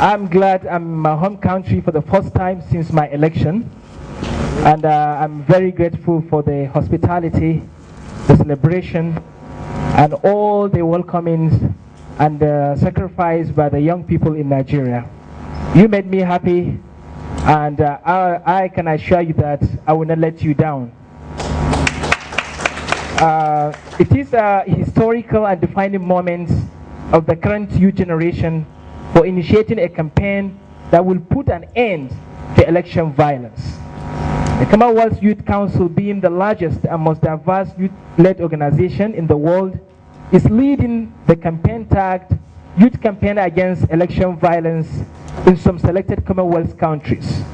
I'm glad I'm in my home country for the first time since my election, and I'm very grateful for the hospitality, the celebration, and all the welcomings and the sacrifice by the young people in Nigeria. You made me happy, and I can assure you that I will not let you down. It is a historical and defining moment of the current youth generation for initiating a campaign that will put an end to election violence. The Commonwealth Youth Council, being the largest and most diverse youth-led organization in the world, is leading the campaign tagged Youth Campaign Against Election Violence in some selected Commonwealth countries.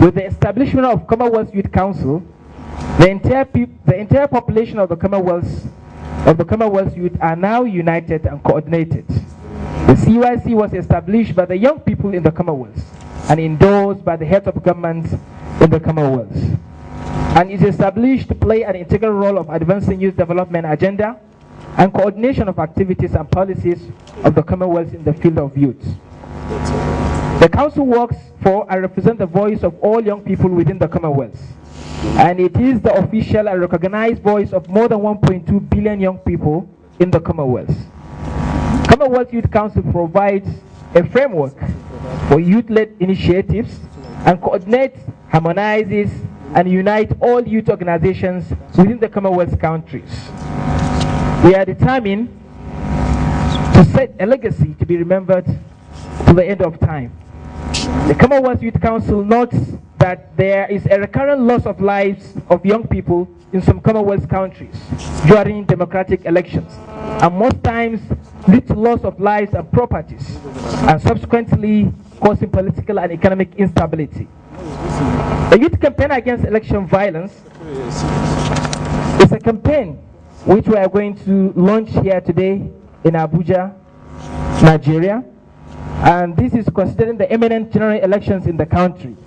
With the establishment of Commonwealth Youth Council, the entire population of the Commonwealth youth are now united and coordinated. The CYC was established by the young people in the Commonwealth and endorsed by the heads of governments in the Commonwealth, and is established to play an integral role of advancing youth development agenda and coordination of activities and policies of the Commonwealth in the field of youth. The Council works for and represents the voice of all young people within the Commonwealth, and it is the official and recognized voice of more than 1.2 billion young people in the Commonwealth. Commonwealth Youth Council provides a framework for youth-led initiatives and coordinates, harmonizes, and unites all youth organizations within the Commonwealth countries. We are determined to set a legacy to be remembered to the end of time. The Commonwealth Youth Council notes that there is a recurrent loss of lives of young people in some Commonwealth countries during democratic elections, and most times lead to loss of lives and properties, and subsequently causing political and economic instability. The Youth Campaign Against Election Violence is a campaign which we are going to launch here today in Abuja, Nigeria, and this is considering the imminent general elections in the country.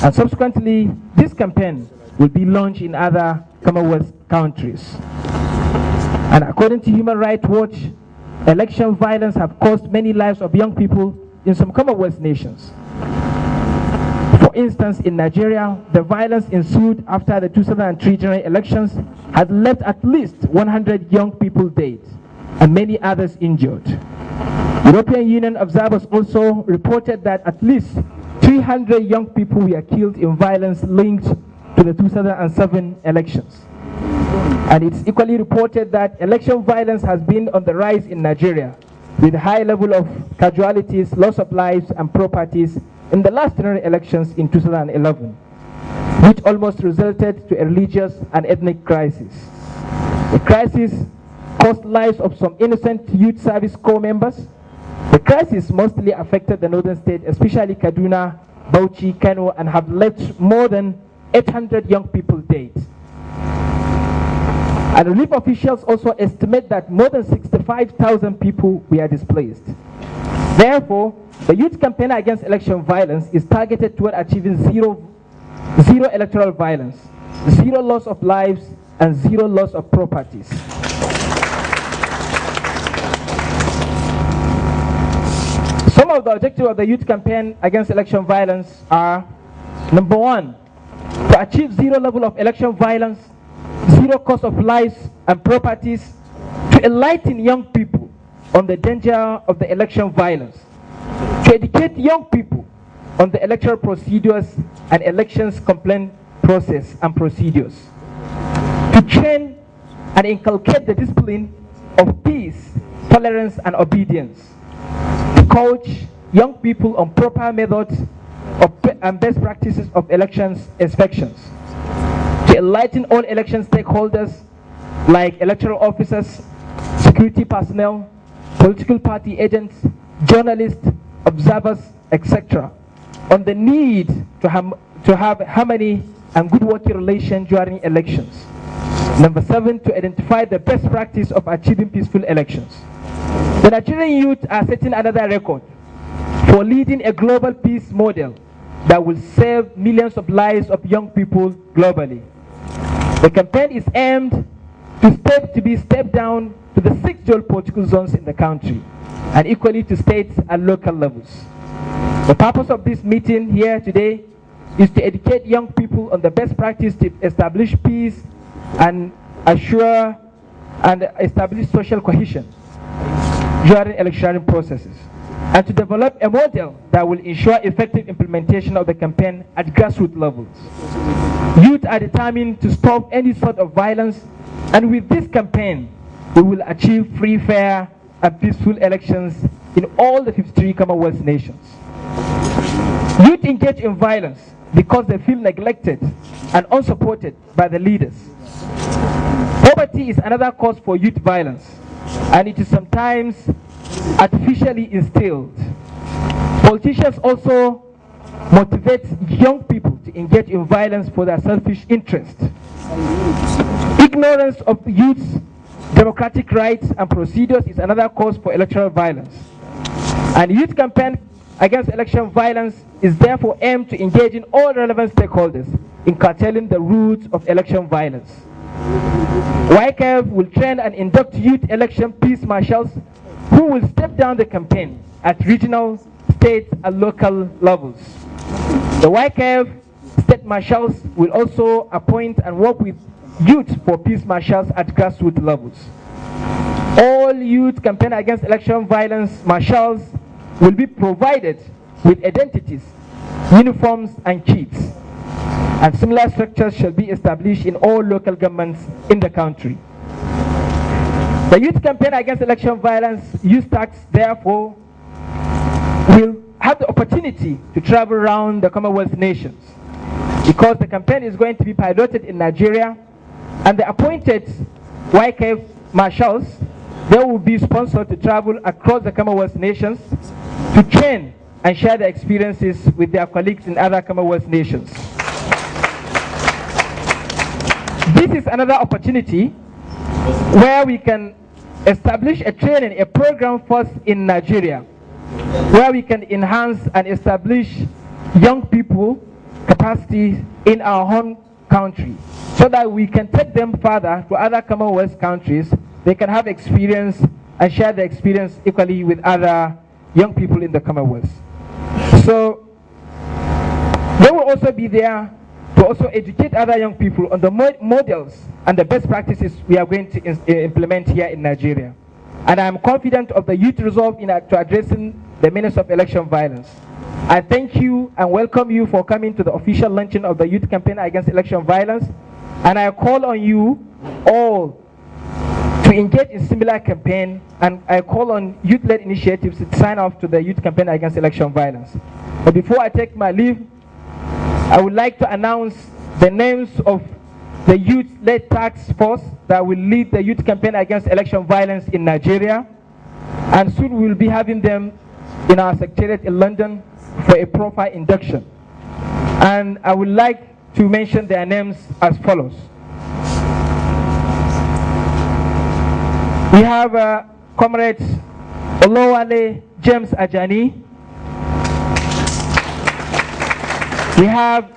And subsequently, this campaign will be launched in other Commonwealth countries. And according to Human Rights Watch, election violence have cost many lives of young people in some Commonwealth nations. For instance, in Nigeria, the violence ensued after the 2003 general elections had left at least 100 young people dead and many others injured. European Union observers also reported that at least 300 young people were killed in violence linked to the 2007 elections. And it's equally reported that election violence has been on the rise in Nigeria, with a high level of casualties, loss of lives and properties in the last general elections in 2011, which almost resulted to a religious and ethnic crisis. The crisis cost lives of some innocent youth service corps members. The crisis mostly affected the northern states, especially Kaduna, Bauchi, Kano, and have left more than 800 young people dead. And relief officials also estimate that more than 65,000 people were displaced. Therefore, the Youth Campaign Against Election Violence is targeted toward achieving zero electoral violence, zero loss of lives, and zero loss of properties. Some of the objectives of the Youth Campaign Against Election Violence are: number one, to achieve zero level of election violence, zero cost of lives and properties, to enlighten young people on the danger of the election violence, to educate young people on the electoral procedures and elections complaint process and procedures, to train and inculcate the discipline of peace, tolerance, and obedience, to coach young people on proper methods and best practices of elections inspections, to enlighten all election stakeholders like electoral officers, security personnel, political party agents, journalists, observers, etc., on the need to have harmony and good working relations during elections. Number 7, to identify the best practice of achieving peaceful elections. The Nigerian youth are setting another record for leading a global peace model that will save millions of lives of young people globally. The campaign is aimed to be stepped down to the 6 dual political zones in the country, and equally to states and local levels. The purpose of this meeting here today is to educate young people on the best practice to establish peace and assure and establish social cohesion during electioneering processes, and to develop a model that will ensure effective implementation of the campaign at grassroots levels. Youth are determined to stop any sort of violence, and with this campaign, we will achieve free, fair, and peaceful elections in all the 53 Commonwealth nations. Youth engage in violence because they feel neglected and unsupported by the leaders. Poverty is another cause for youth violence, and it is sometimes artificially instilled. Politicians also motivate young people to engage in violence for their selfish interests. Ignorance of youth's democratic rights and procedures is another cause for electoral violence. And youth campaign against election violence is therefore aimed to engage in all relevant stakeholders in curtailing the roots of election violence. YCAEV will train and induct youth election peace marshals who will step down the campaign at regional, state, and local levels. The YCAEV state marshals will also appoint and work with youth for peace marshals at grassroots levels. All youth campaign against election violence marshals will be provided with identities, uniforms, and kits. And similar structures shall be established in all local governments in the country. The youth campaign against election violence youth tax, therefore, will have the opportunity to travel around the Commonwealth nations, because the campaign is going to be piloted in Nigeria, and the appointed YCAEV marshals, they will be sponsored to travel across the Commonwealth nations to train and share their experiences with their colleagues in other Commonwealth nations. This is another opportunity where we can establish a training, a program first in Nigeria, where we can enhance and establish young people capacity in our home country, so that we can take them further to other Commonwealth countries. They can have experience and share the experience equally with other young people in the Commonwealth. So they will also be there to also educate other young people on the models and the best practices we are going to implement here in Nigeria. And I am confident of the youth resolve to addressing the menace of election violence. I thank you and welcome you for coming to the official launching of the youth campaign against election violence. And I call on you all to engage in similar campaign, and I call on youth-led initiatives to sign off to the youth campaign against election violence. But before I take my leave, I would like to announce the names of the youth-led task force that will lead the youth campaign against election violence in Nigeria. And soon we will be having them in our secretariat in London for a proper induction. And I would like to mention their names as follows. We have Comrade Olowale James Ajani. We have